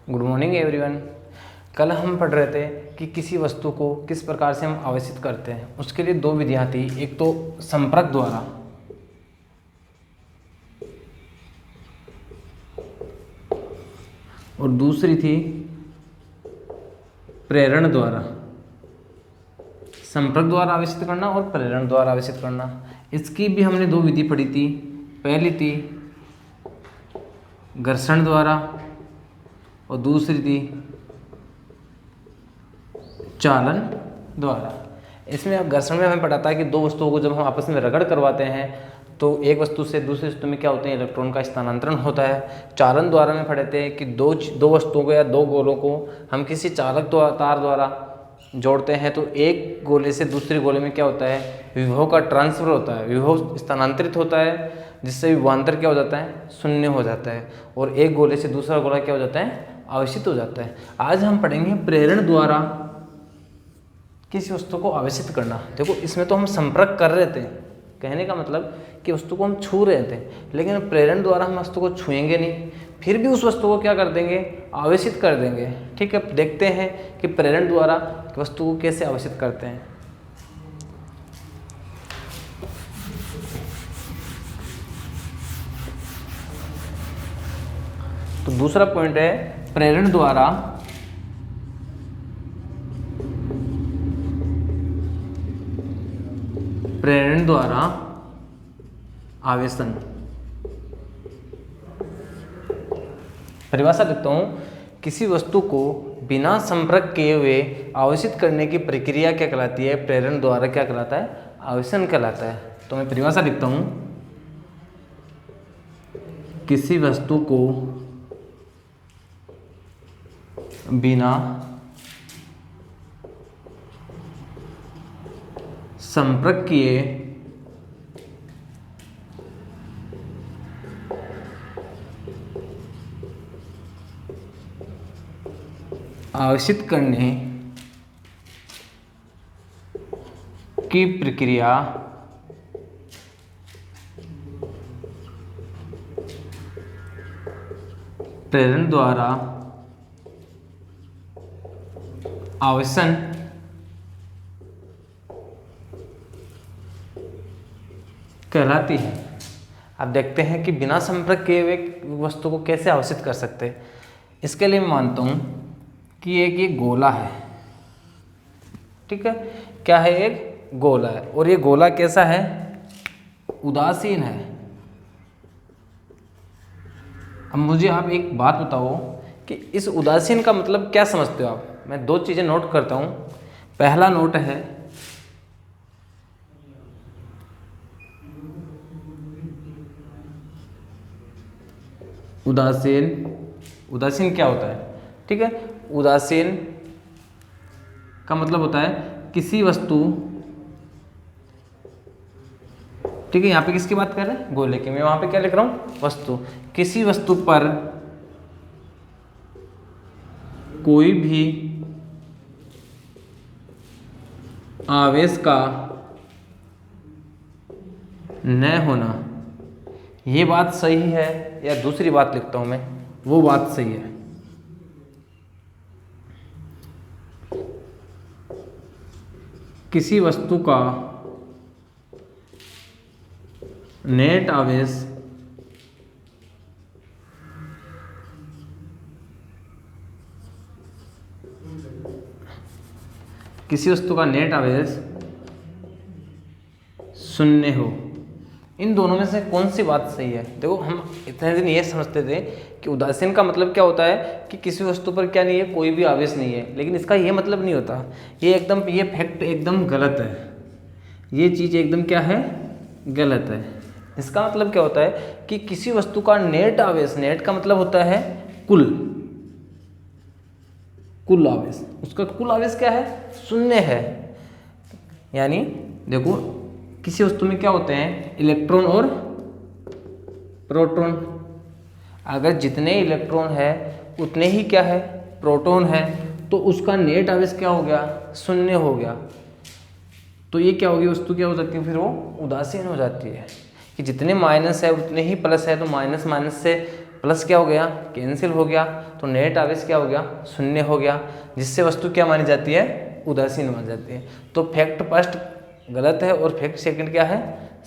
Good morning everyone. कल हम पढ़ रहे थे कि किसी वस्तु को किस प्रकार से हम आवेशित करते हैं। उसके लिए दो विधियां थी, एक तो संपर्क द्वारा और दूसरी थी प्रेरण द्वारा। संपर्क द्वारा आवेशित करना और प्रेरण द्वारा आवेशित करना, इसकी भी हमने दो विधि पढ़ी थी। पहली थी घर्षण द्वारा और दूसरी थी चालन द्वारा। इसमें अब घर्षण में हमें पता था कि दो वस्तुओं को जब हम आपस में रगड़ करवाते हैं तो एक वस्तु से दूसरी वस्तु में क्या होते हैं, इलेक्ट्रॉन का स्थानांतरण होता है। चालन द्वारा में पढ़े थे कि दो वस्तुओं को या दो गोलों को हम किसी चालक तार द्वारा जोड़ते हैं तो एक गोले से दूसरे गोले में क्या होता है, विभव का ट्रांसफर होता है, विभव स्थानांतरित होता है, जिससे विभवांतर क्या हो जाता है, शून्य हो जाता है और एक गोले से दूसरा गोला क्या हो जाता है, आवेशित हो जाता है। आज हम पढ़ेंगे प्रेरण द्वारा किसी वस्तु को आवेशित करना। देखो इसमें तो हम संपर्क कर रहे थे, कहने का मतलब कि वस्तु को हम छू रहे थे, लेकिन प्रेरण द्वारा हम वस्तु को छुएंगे नहीं, फिर भी उस वस्तु को क्या कर देंगे, आवेशित कर देंगे। ठीक है, देखते हैं कि प्रेरण द्वारा वस्तु को कैसे आवेशित करते हैं। तो दूसरा पॉइंट है प्रेरण द्वारा आवेशन। परिभाषा लिखता हूँ, किसी वस्तु को बिना संपर्क किए हुए आवेशित करने की प्रक्रिया क्या कहलाती है, प्रेरण द्वारा क्या कहलाता है, आवेशन कहलाता है। तो मैं परिभाषा लिखता हूँ, किसी वस्तु को बिना संपर्क किए आवेशित करने की प्रक्रिया प्रेरण द्वारा आवेशन कहलाती है। अब देखते हैं कि बिना संपर्क किए हुए वस्तु को कैसे आवेशित कर सकते हैं। इसके लिए मैं मानता हूं कि ये गोला है। ठीक है, क्या है, एक गोला है और ये गोला कैसा है, उदासीन है। अब मुझे आप एक बात बताओ कि इस उदासीन का मतलब क्या समझते हो आप। मैं दो चीज़ें नोट करता हूं। पहला नोट है उदासीन क्या होता है। ठीक है, उदासीन का मतलब होता है किसी वस्तु, ठीक है, यहाँ पे किसकी बात कर रहे हैं, गोले की। मैं वहां पे क्या लिख रहा हूं, वस्तु। किसी वस्तु पर कोई भी आवेश का न होना, ये बात सही है या दूसरी बात लिखता हूं मैं, वो बात सही है। किसी वस्तु का नेट आवेश शून्य हो। इन दोनों में से कौन सी बात सही है। देखो हम इतने दिन ये समझते थे कि उदासीन का मतलब क्या होता है कि किसी वस्तु पर क्या नहीं है, कोई भी आवेश नहीं है, लेकिन इसका ये मतलब नहीं होता। ये फैक्ट एकदम गलत है। ये चीज़ एकदम क्या है, गलत है। इसका मतलब क्या होता है कि किसी वस्तु का नेट आवेश, नेट का मतलब होता है कुल आवेश, उसका कुल आवेश क्या है, शून्य है। यानी देखो किसी वस्तु में क्या होते हैं, इलेक्ट्रॉन और प्रोटॉन। अगर जितने इलेक्ट्रॉन है उतने ही क्या है, प्रोटॉन है, तो उसका नेट आवेश क्या हो गया, शून्य हो गया। तो ये क्या होगी, वस्तु क्या हो जाती है, फिर वो उदासीन हो जाती है। कि जितने माइनस है उतने ही प्लस है, तो माइनस माइनस से प्लस क्या हो गया, कैंसिल हो गया, तो नेट आवेश क्या हो गया, शून्य हो गया, जिससे वस्तु क्या मानी जाती है, उदासीन मानी जाती है। तो फैक्ट फर्स्ट गलत है और फैक्ट सेकंड क्या है,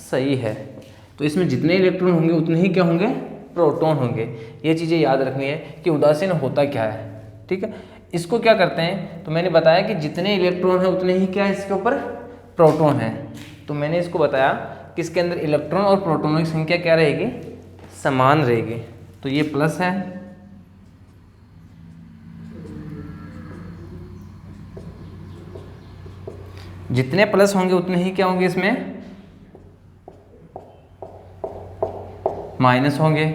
सही है। तो इसमें जितने इलेक्ट्रॉन होंगे उतने ही क्या होंगे, प्रोटॉन होंगे। ये चीज़ें याद रखनी है कि उदासीन होता क्या है, ठीक है। इसको क्या करते हैं, तो मैंने बताया कि जितने इलेक्ट्रॉन हैं उतने ही क्या है इसके ऊपर प्रोटॉन है। तो मैंने इसको बताया कि इसके अंदर इलेक्ट्रॉन और प्रोटॉनों की संख्या क्या रहेगी, समान रहेगी। तो ये प्लस है, जितने प्लस होंगे उतने ही क्या होंगे इसमें माइनस होंगे।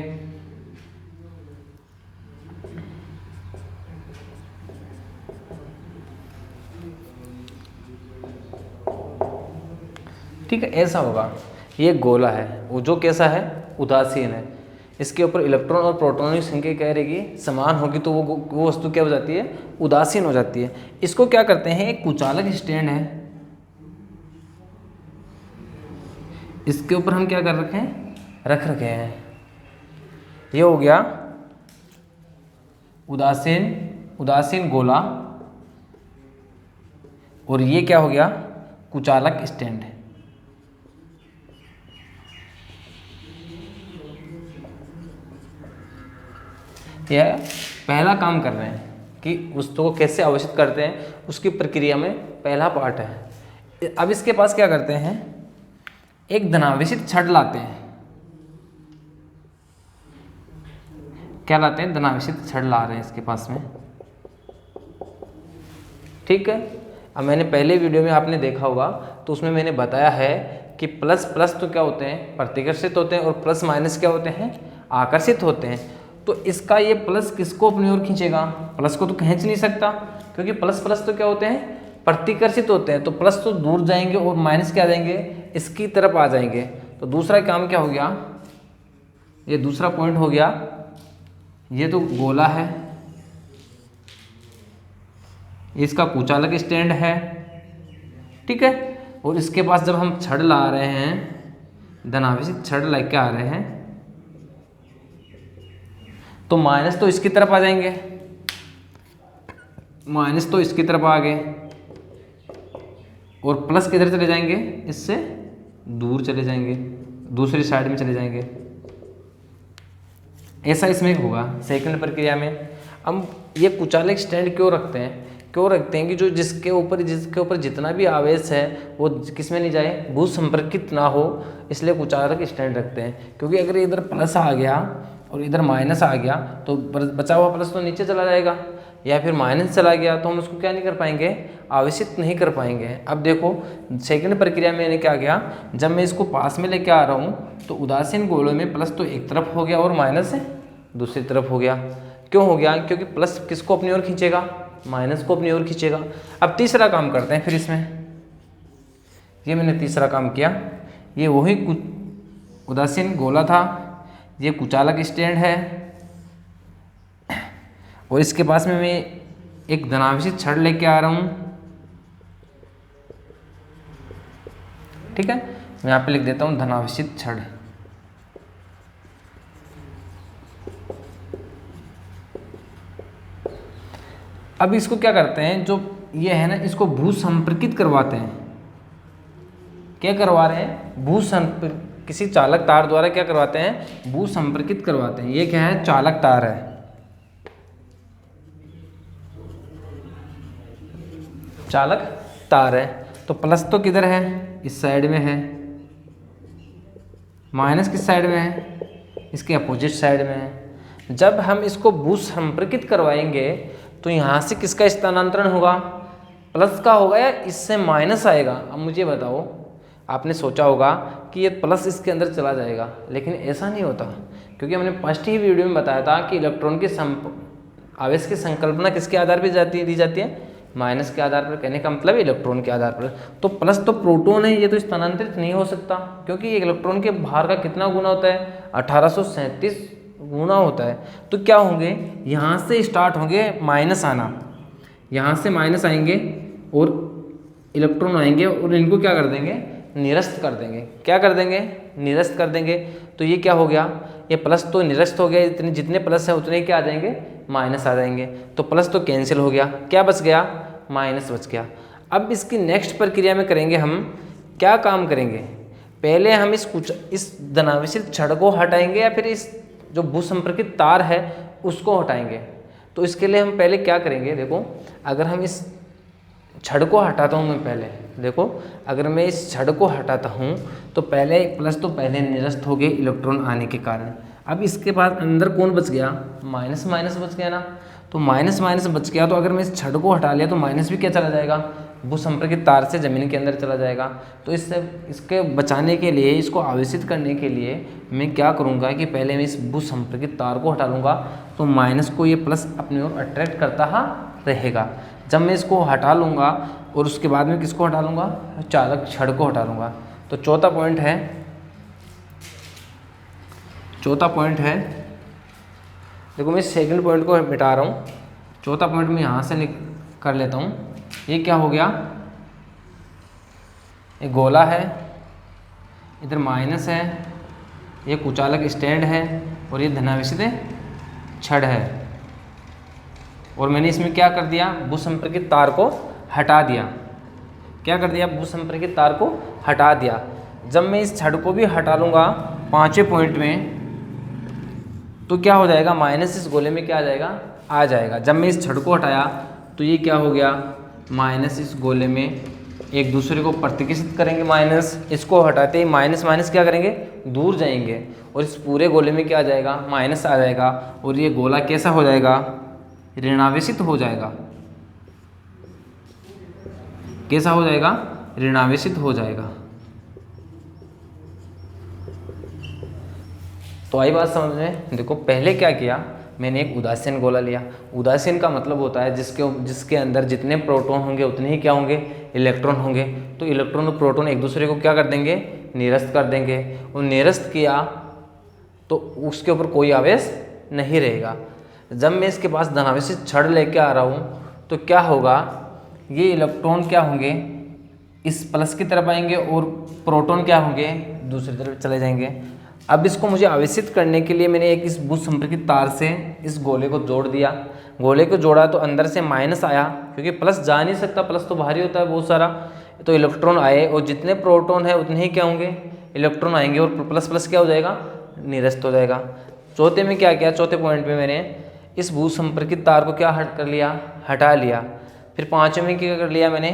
ठीक है, ऐसा होगा। ये गोला है, वो जो कैसा है, उदासीन है। इसके ऊपर इलेक्ट्रॉन और प्रोटॉन की संख्या क्या रहेगी, समान होगी, तो वो वस्तु क्या हो जाती है, उदासीन हो जाती है। इसको क्या करते हैं, एक कुचालक स्टैंड है, इसके ऊपर हम क्या कर रखे हैं, रख रखे हैं। ये हो गया उदासीन गोला, और ये क्या हो गया, कुचालक स्टैंड। यह पहला काम कर रहे हैं कि वस्तु को कैसे आवेशित करते हैं, उसकी प्रक्रिया में पहला पार्ट है। अब इसके पास क्या करते हैं, एक धनावेशित छड़ लाते हैं। क्या लाते हैं, धनावेशित छड़ ला रहे हैं इसके पास में, ठीक है। अब मैंने पहले वीडियो में आपने देखा होगा, तो उसमें मैंने बताया है कि प्लस प्लस तो क्या होते हैं, प्रतिकर्षित होते हैं, और प्लस माइनस क्या होते हैं, आकर्षित होते हैं। तो इसका ये प्लस किसको अपनी ओर खींचेगा, प्लस को तो खींच नहीं सकता, क्योंकि प्लस प्लस तो क्या होते हैं, प्रतिकर्षित होते हैं। तो प्लस तो दूर जाएंगे और माइनस क्या आ जाएंगे, इसकी तरफ आ जाएंगे। तो दूसरा काम क्या हो गया, ये दूसरा पॉइंट हो गया। ये तो गोला है, इसका कुचालक स्टैंड है, ठीक है। और इसके पास जब हम छड़ ला रहे हैं, धनावेशित छड़ लेके आ रहे हैं, तो माइनस तो इसकी तरफ आ जाएंगे, माइनस तो इसकी तरफ आ गए, और प्लस किधर चले जाएंगे, इससे दूर चले जाएंगे, दूसरी साइड में चले जाएंगे। ऐसा इसमें होगा सेकंड प्रक्रिया में। हम ये कुचालक स्टैंड क्यों रखते हैं कि जो जिसके ऊपर जितना भी आवेश है वो किस में नहीं जाए, भू संपर्कित ना हो, इसलिए कुचालक स्टैंड रखते हैं। क्योंकि अगर इधर प्लस आ गया और इधर माइनस आ गया, तो बचा हुआ प्लस तो नीचे चला जाएगा, या फिर माइनस चला गया तो हम उसको क्या नहीं कर पाएंगे, आवेशित नहीं कर पाएंगे। अब देखो सेकंड प्रक्रिया में मैंने क्या किया, जब मैं इसको पास में लेके आ रहा हूँ, तो उदासीन गोलों में प्लस तो एक तरफ हो गया और माइनस दूसरी तरफ हो गया। क्यों हो गया, क्योंकि प्लस किसको अपनी ओर खींचेगा, माइनस को अपनी ओर खींचेगा। अब तीसरा काम करते हैं फिर इसमें, ये मैंने तीसरा काम किया। ये वही उदासीन गोला था, ये कुचालक स्टैंड है, और इसके पास में मैं एक धनावेशित छड़ लेके आ रहा हूँ, ठीक है। मैं यहाँ पे लिख देता हूँ धनावेशित छड़। अब इसको क्या करते हैं, जो ये है ना, इसको भू संपर्कित करवाते हैं। क्या करवा रहे हैं, किसी चालक तार द्वारा क्या करवाते हैं, भू संपर्कित करवाते हैं। ये क्या है, चालक तार है, चालक तार है। तो प्लस तो किधर है, इस साइड में है, माइनस किस साइड में है, इसके अपोजिट साइड में है। जब हम इसको भू संपर्कित करवाएंगे तो यहाँ से किसका स्थानांतरण होगा, प्लस का होगा या इससे माइनस आएगा। अब मुझे बताओ, आपने सोचा होगा कि ये प्लस इसके अंदर चला जाएगा, लेकिन ऐसा नहीं होता, क्योंकि हमने फर्स्ट ही वीडियो में बताया था कि इलेक्ट्रॉन की आवेश की संकल्पना किसके आधार पर दी जाती है, माइनस के आधार पर। कहने का मतलब इलेक्ट्रॉन के आधार पर। तो प्लस तो प्रोटॉन है, ये तो स्थानांतरित नहीं हो सकता, क्योंकि ये इलेक्ट्रॉन के भार का कितना गुना होता है, 1837 गुना होता है। तो क्या होंगे, यहाँ से स्टार्ट होंगे माइनस आना, यहाँ से माइनस आएंगे और इलेक्ट्रॉन आएंगे, और इनको क्या कर देंगे, निरस्त कर देंगे। क्या कर देंगे, निरस्त कर देंगे। तो ये क्या हो गया, ये प्लस तो निरस्त हो गया, इतने जितने प्लस हैं उतने क्या आ जाएंगे, माइनस आ जाएंगे। तो प्लस तो कैंसिल हो गया, क्या बच गया, माइनस बच गया। अब इसकी नेक्स्ट प्रक्रिया में करेंगे हम क्या काम करेंगे, पहले हम इस धनावेशित छड़ को हटाएंगे या फिर इस जो भूसंपर्कित तार है उसको हटाएंगे। तो इसके लिए हम पहले क्या करेंगे, देखो अगर हम इस छड़ को हटाता हूँ मैं पहले, देखो अगर मैं इस छड़ को हटाता हूँ तो पहले प्लस तो पहले निरस्त हो गए इलेक्ट्रॉन आने के कारण। अब इसके बाद अंदर कौन बच गया, माइनस माइनस बच गया ना। तो माइनस माइनस बच गया, तो अगर मैं इस छड़ को हटा लिया तो माइनस भी क्या चला जाएगा, भूसंपर्कित तार से ज़मीन के अंदर चला जाएगा। तो इसके बचाने के लिए, इसको आवेशित करने के लिए मैं क्या करूँगा कि पहले मैं इस भूसंपर्कित तार को हटा लूँगा, तो माइनस को ये प्लस अपनी ओर अट्रैक्ट करता रहेगा। जब मैं इसको हटा लूँगा और उसके बाद में किसको हटा लूँगा, चालक छड़ को हटा लूँगा। तो चौथा पॉइंट है, देखो मैं सेकंड पॉइंट को मिटा रहा हूँ, चौथा पॉइंट मैं यहाँ से कर लेता हूँ। ये क्या हो गया, ये गोला है, इधर माइनस है, ये कुचालक स्टैंड है और ये धनावेशित छड़ है। और मैंने इसमें क्या कर दिया, भूसंपर्कित तार को हटा दिया। क्या कर दिया, भूसंपर्कित तार को हटा दिया। जब मैं इस छड़ को भी हटा लूँगा पाँचवें पॉइंट में, तो क्या हो जाएगा, माइनस इस गोले में क्या आ जाएगा, आ जाएगा। जब मैं इस छड़ को हटाया तो ये क्या हो गया, माइनस इस गोले में एक दूसरे को प्रतिक्रिया करेंगे, माइनस इसको हटाते ही माइनस माइनस क्या करेंगे, दूर जाएंगे और इस पूरे गोले में क्या आ जाएगा, माइनस आ जाएगा और ये गोला कैसा हो जाएगा, ऋणावेशित हो जाएगा। कैसा हो जाएगा, ऋणावेशित हो जाएगा। तो आई बात समझ में। देखो पहले क्या किया, मैंने एक उदासीन गोला लिया। उदासीन का मतलब होता है जिसके अंदर जितने प्रोटॉन होंगे उतने ही क्या होंगे, इलेक्ट्रॉन होंगे। तो इलेक्ट्रॉन और प्रोटॉन एक दूसरे को क्या कर देंगे, निरस्त कर देंगे। और निरस्त किया तो उसके ऊपर कोई आवेश नहीं रहेगा। जब मैं इसके पास धनावेशित छड़ लेके आ रहा हूँ तो क्या होगा, ये इलेक्ट्रॉन क्या होंगे, इस प्लस की तरफ आएंगे और प्रोटॉन क्या होंगे, दूसरी तरफ चले जाएंगे। अब इसको मुझे आवेशित करने के लिए मैंने एक इस भूसंपर्कित तार से इस गोले को जोड़ दिया। गोले को जोड़ा तो अंदर से माइनस आया, क्योंकि प्लस जा नहीं सकता, प्लस तो भारी होता है बहुत सारा। तो इलेक्ट्रॉन आए और जितने प्रोटॉन है उतने ही क्या होंगे, इलेक्ट्रॉन आएंगे और प्लस प्लस क्या हो जाएगा, निरस्त हो जाएगा। चौथे में क्या किया, चौथे पॉइंट में मैंने इस भूसंपर्कित तार को क्या हटा लिया। फिर पाँचवें में क्या कर लिया, मैंने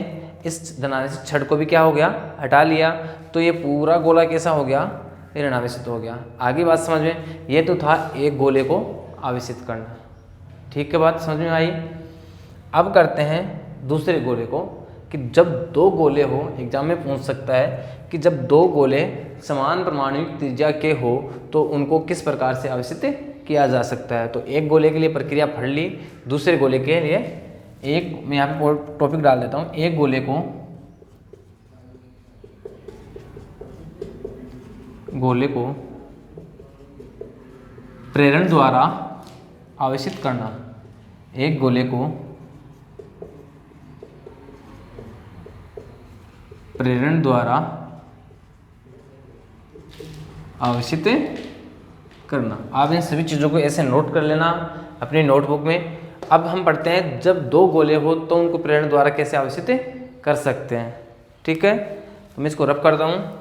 इस धनावेशित छड़ को भी क्या हो गया, हटा लिया। तो ये पूरा गोला कैसा हो गया, ऋणावेशित हो गया। आगे बात समझ में, ये तो था एक गोले को आवेशित करना। ठीक है, बात समझ में आई। अब करते हैं दूसरे गोले को, कि जब दो गोले हो, एग्जाम में पूछ सकता है कि जब दो गोले समान परमाणुविक त्रिज्या के हो तो उनको किस प्रकार से आवेशित किया जा सकता है। तो एक गोले के लिए प्रक्रिया पढ़ ली, दूसरे गोले के लिए एक मैं यहाँ पे टॉपिक डाल देता हूँ। एक गोले को प्रेरण द्वारा आवेशित करना। एक गोले को प्रेरण द्वारा आवेशित करना। आप इन सभी चीज़ों को ऐसे नोट कर लेना अपनी नोटबुक में। अब हम पढ़ते हैं, जब दो गोले हो तो उनको प्रेरण द्वारा कैसे आवेशित कर सकते हैं। ठीक है, तो मैं इसको रब करता हूँ।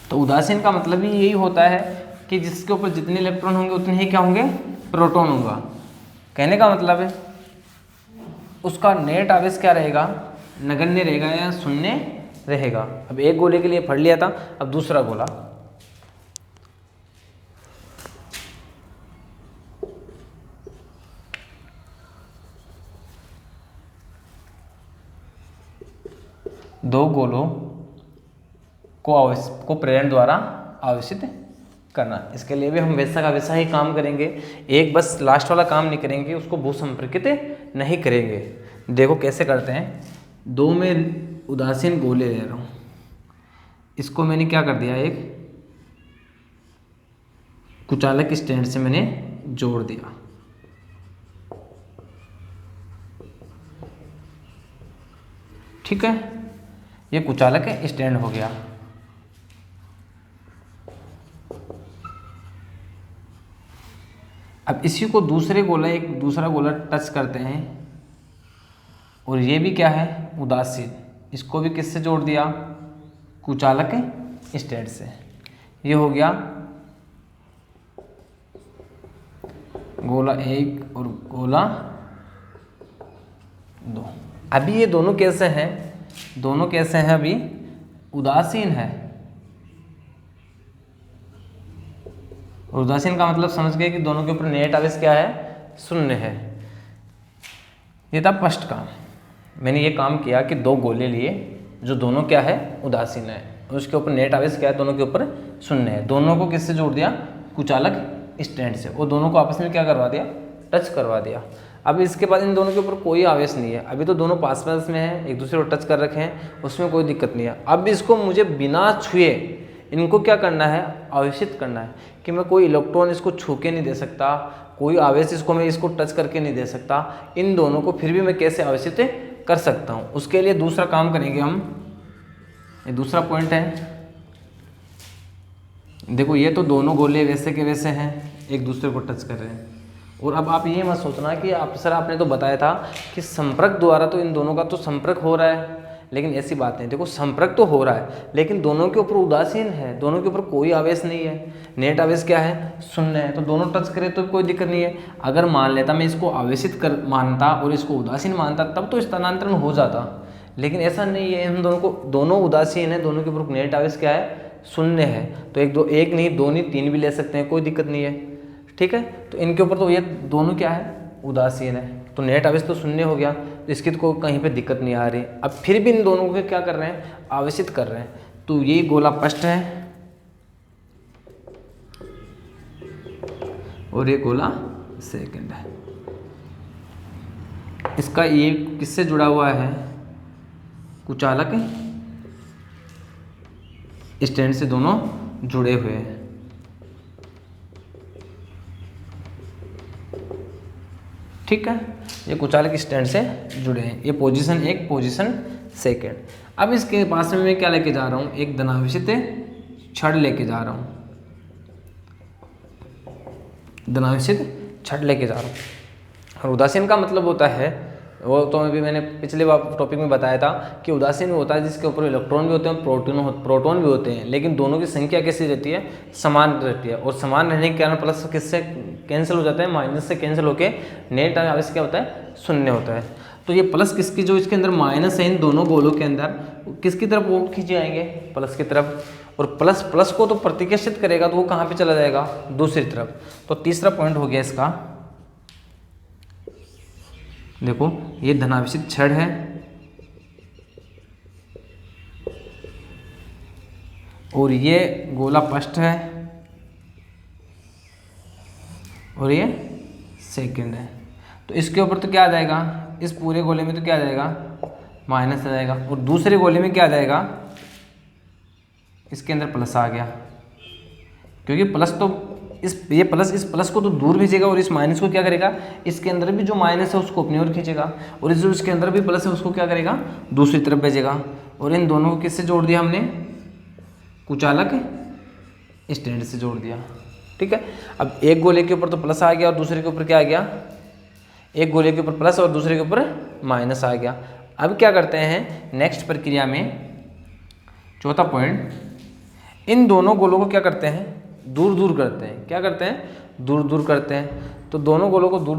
तो उदासीन का मतलब ही यही होता है कि जिसके ऊपर जितने इलेक्ट्रॉन होंगे उतने ही क्या होंगे, प्रोटॉन होगा। कहने का मतलब है उसका नेट आवेश क्या रहेगा, नगण्य रहेगा या शून्य रहेगा। अब एक गोले के लिए पढ़ लिया था, अब दूसरा गोला। दो गोलों को प्रेरण द्वारा आवेशित करना। इसके लिए भी हम वैसा का वैसा ही काम करेंगे, एक बस लास्ट वाला काम नहीं करेंगे, उसको भूसंपर्कित नहीं करेंगे। देखो कैसे करते हैं। दो में उदासीन गोले ले रहा हूँ, इसको मैंने क्या कर दिया, एक कुचालक स्टैंड से मैंने जोड़ दिया। ठीक है, ये कुचालक स्टैंड हो गया। अब इसी को एक दूसरा गोला टच करते हैं और ये भी क्या है, उदासीन। इसको भी किससे जोड़ दिया, कुचालक स्टैंड से। ये हो गया गोला 1 और गोला 2। अभी ये दोनों कैसे हैं, अभी उदासीन है। और उदासीन का मतलब समझ गए कि दोनों के ऊपर नेट आवेश क्या है, 0 है। ये था फर्स्ट काम। मैंने ये काम किया कि 2 गोले लिए जो दोनों क्या है, उदासीन है, और उसके ऊपर नेट आवेश क्या है, दोनों के ऊपर 0 है। दोनों को किससे जोड़ दिया, कुचालक स्टैंड से, और दोनों को आपस में क्या करवा दिया, टच करवा दिया। अब इसके बाद इन दोनों के ऊपर कोई आवेश नहीं है, अभी तो दोनों पास पास में हैं, एक दूसरे को टच कर रखे हैं, उसमें कोई दिक्कत नहीं है। अब इसको मुझे बिना छुए इनको क्या करना है, आवेशित करना है, कि मैं कोई इलेक्ट्रॉन इसको छू के नहीं दे सकता, कोई आवेश मैं इसको टच करके नहीं दे सकता। इन दोनों को फिर भी मैं कैसे आवेशित कर सकता हूँ, उसके लिए दूसरा काम करेंगे हम। ये दूसरा पॉइंट है, देखो ये तो दोनों गोले वैसे के वैसे हैं, एक दूसरे को टच कर रहे हैं। और अब आप ये मत सोचना कि आपने तो बताया था कि संपर्क द्वारा तो इन दोनों का तो संपर्क हो रहा है, लेकिन ऐसी बात नहीं। देखो संपर्क तो हो रहा है, लेकिन दोनों के ऊपर उदासीन है, दोनों के ऊपर कोई आवेश नहीं है, नेट आवेश क्या है, 0 है। तो दोनों टच करें तो कोई दिक्कत नहीं है। अगर मान लेता मैं इसको आवेशित मानता और इसको उदासीन मानता, तब तो स्थानांतरण हो जाता, लेकिन ऐसा नहीं है। इन दोनों उदासीन है, दोनों के ऊपर नेट आवेश क्या है, 0 है। तो एक नहीं, 2 नहीं, 3 भी ले सकते हैं, कोई दिक्कत नहीं है। ठीक है, तो इनके ऊपर तो ये दोनों क्या है, उदासीन है, तो नेट आवेश तो 0 हो गया, तो इसकी तो कहीं पे दिक्कत नहीं आ रही। अब फिर भी इन दोनों को क्या कर रहे हैं, आवेशित कर रहे हैं। तो ये गोला फर्स्ट है और ये गोला सेकंड है। इसका ये किससे जुड़ा हुआ है, कुचालक स्टैंड से दोनों जुड़े हुए हैं। ठीक है, ये कुचालक स्टैंड से जुड़े हैं। ये पोजीशन 1, पोजीशन सेकंड। अब इसके पास में मैं क्या लेके जा रहा हूँ, एक धनावेशित छड़ लेके जा रहा हूँ, धनावेशित छड़ लेके जा रहा हूँ। और उदासीन का मतलब होता है, वो तो अभी मैंने पिछले टॉपिक में बताया था कि उदासीन होता है जिसके ऊपर इलेक्ट्रॉन भी होते हैं, प्रोटॉन भी होते हैं, लेकिन दोनों की संख्या कैसी रहती है, समान रहती है। और समान रहने के कारण प्लस किससे कैंसिल हो जाता है, माइनस से कैंसिल होकर नेट आवेश क्या होता है, 0 होता है। तो ये प्लस किसकी, जो इसके अंदर माइनस है इन दोनों गोलों के अंदर, किसकी तरफ वो खींचे जाएंगे, प्लस की तरफ। और प्लस को तो प्रतिकर्षित करेगा, तो वो कहाँ पे चला जाएगा, दूसरी तरफ। तो तीसरा पॉइंट हो गया इसका। देखो ये धनावेशित छड़ है और ये गोला फर्स्ट है और ये सेकंड है। तो इसके ऊपर तो क्या आ जाएगा, इस पूरे गोले में तो क्या आ जाएगा, माइनस आ जाएगा। और दूसरे गोले में क्या आ जाएगा, इसके अंदर प्लस आ गया, क्योंकि प्लस तो इस प्लस को तो दूर भेजेगा और इस माइनस को क्या करेगा, इसके अंदर भी जो माइनस है उसको अपनी ओर खींचेगा, और इस जो इसके अंदर भी प्लस है उसको क्या करेगा, दूसरी तरफ भेजेगा। और इन दोनों को किससे जोड़ दिया हमने, कुचालक स्टैंड से जोड़ दिया। ठीक है, अब एक गोले के ऊपर तो प्लस आ गया और दूसरे के ऊपर क्या आ गया, एक गोले के ऊपर प्लस और दूसरे के ऊपर माइनस आ गया। अब क्या करते हैं नेक्स्ट प्रक्रिया में, चौथा पॉइंट, इन दोनों गोलों को क्या करते हैं, दूर दूर करते हैं। क्या करते हैं, दूर दूर करते हैं। तो दोनों गोलों को दूर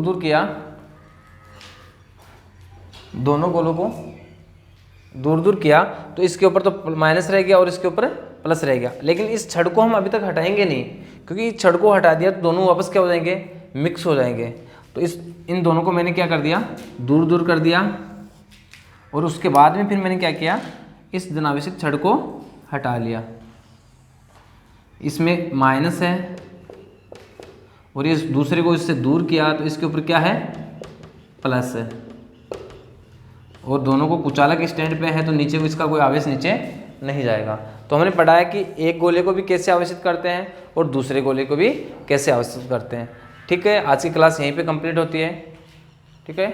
दूर किया, तो इसके ऊपर तो माइनस रह गया और इसके ऊपर प्लस रह गया। लेकिन इस छड़ को हम अभी तक हटाएंगे नहीं, क्योंकि इस छड़ को हटा दिया तो दोनों वापस क्या हो जाएंगे, मिक्स हो जाएंगे। तो इन दोनों को मैंने क्या कर दिया, दूर दूर कर दिया। और उसके बाद में फिर मैंने क्या किया, इस धनावेशित छड़ को हटा लिया। इसमें माइनस है और ये दूसरे को इससे दूर किया, तो इसके ऊपर क्या है, प्लस है। और दोनों को कुचालक स्टैंड पे है तो नीचे इसका कोई आवेश नीचे नहीं जाएगा। तो हमने पढ़ा है कि एक गोले को भी कैसे आवेशित करते हैं और दूसरे गोले को भी कैसे आवेशित करते हैं। ठीक है, आज की क्लास यहीं पे कंप्लीट होती है। ठीक है।